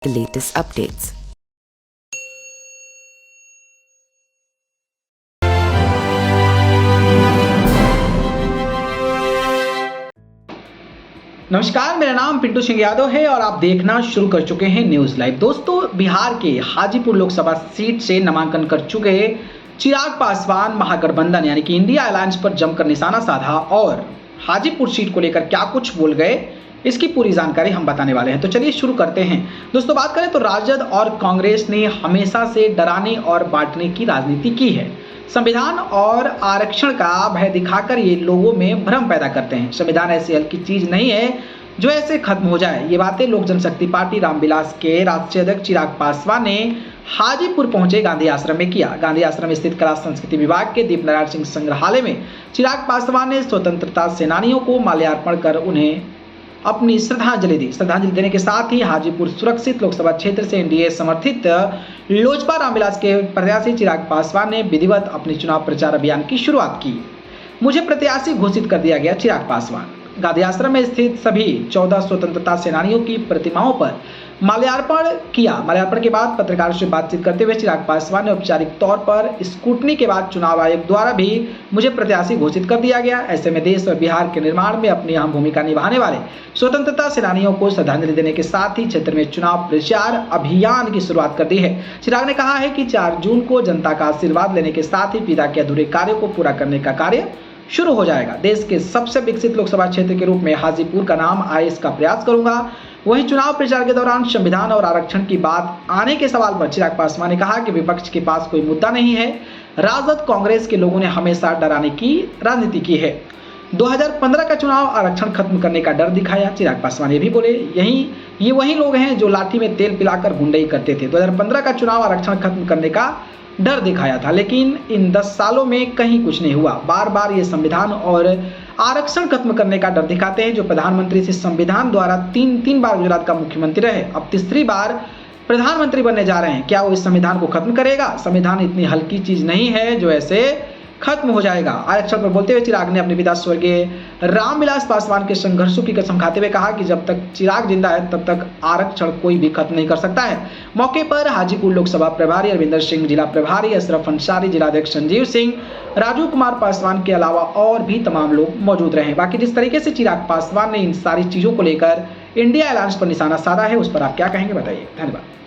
the latest updates. नमस्कार, मेरा नाम पिंटू सिंह यादव है और आप देखना शुरू कर चुके हैं न्यूज लाइव। दोस्तों, बिहार के हाजीपुर लोकसभा सीट से नामांकन कर चुके चिराग पासवान महागठबंधन यानी कि इंडिया अलायंस पर जमकर निशाना साधा और हाजीपुर सीट को लेकर क्या कुछ बोल गए, इसकी पूरी जानकारी हम बताने वाले हैं। तो चलिए शुरू करते हैं। दोस्तों, बात करें तो राजद और कांग्रेस ने हमेशा से डराने और बांटने की राजनीति की है। संविधान और आरक्षण का भय दिखाकर ये लोगों में भ्रम पैदा करते हैं। संविधान ऐसी हल्की चीज नहीं है जो ऐसे खत्म हो जाए। ये बातें लोक जनशक्ति पार्टी रामविलास के राष्ट्रीय अध्यक्ष चिराग पासवान ने हाजीपुर पहुंचे गांधी आश्रम में किया। गांधी आश्रम स्थित कला संस्कृति विभाग के दीप नारायण सिंह संग्रहालय में चिराग पासवान ने स्वतंत्रता सेनानियों को माल्यार्पण कर उन्हें अपनी श्रद्धांजलि दी। श्रद्धांजलि देने के साथ ही हाजीपुर सुरक्षित लोकसभा क्षेत्र से एनडीए समर्थित लोजपा रामविलास के प्रत्याशी चिराग पासवान ने विधिवत अपनी चुनाव प्रचार अभियान की शुरुआत की। मुझे प्रत्याशी घोषित कर दिया गया, चिराग पासवान। गांधी आश्रम में स्थित सभी 14 स्वतंत्रता सेनानियों की प्रतिमाओं पर माल्यार्पण किया। माल्यार्पण के बाद पत्रकारों से बातचीत करते हुए चिराग पासवान ने औपचारिक तौर पर स्क्रूटनी के बाद चुनाव आयोग द्वारा भी मुझे प्रत्याशी घोषित कर दिया गया। ऐसे में देश और बिहार के निर्माण में अपनी अहम भूमिका निभाने वाले स्वतंत्रता सेनानियों को श्रद्धांजलि देने के साथ ही क्षेत्र में चुनाव प्रचार अभियान की शुरुआत कर दी है। चिराग ने कहा है कि 4 जून को जनता का आशीर्वाद लेने के साथ ही पिता के अधूरे कार्यों को पूरा करने का कार्य शुरू हो जाएगा। देश के सबसे विकसित लोकसभा क्षेत्र के रूप में हाजीपुर का नाम आए, इसका प्रयास करूंगा। वहीं चुनाव प्रचार के दौरान संविधान और आरक्षण की बात आने के सवाल पर चिराग पासवान ने कहा कि विपक्ष के पास कोई मुद्दा नहीं है। राजद कांग्रेस के लोगों ने हमेशा डराने की राजनीति की है। 2015 का चुनाव आरक्षण खत्म करने का डर दिखाया। चिराग पासवान ये भी बोले, ये वही लोग हैं जो लाठी में तेल पिलाकर गुंडई करते थे। 2015 का चुनाव आरक्षण खत्म करने का डर दिखाया था, लेकिन इन 10 सालों में कहीं कुछ नहीं हुआ। बार बार ये संविधान और आरक्षण खत्म करने का डर दिखाते हैं। जो प्रधानमंत्री से संविधान द्वारा तीन बार गुजरात का मुख्यमंत्री रहे, अब तीसरी बार प्रधानमंत्री बनने जा रहे हैं। क्या वो इस संविधान को खत्म करेगा? संविधान इतनी हल्की चीज नहीं है जो ऐसे खत्म हो जाएगा। आरक्षण पर बोलते हुए चिराग ने अपने पिता स्वर्गीय रामविलास पासवान के संघर्षों की कसम खाते हुए कहा कि जब तक चिराग जिंदा है तब तक आरक्षण कोई भी खत्म नहीं कर सकता है। मौके पर हाजीपुर लोकसभा प्रभारी अरविंदर सिंह, जिला प्रभारी अशरफ अंसारी, जिलाध्यक्ष संजीव सिंह, राजू कुमार पासवान के अलावा और भी तमाम लोग मौजूद रहे। बाकी जिस तरीके से चिराग पासवान ने इन सारी चीजों को लेकर इंडिया अलायंस पर निशाना साधा है, उस पर आप क्या कहेंगे, बताइए। धन्यवाद।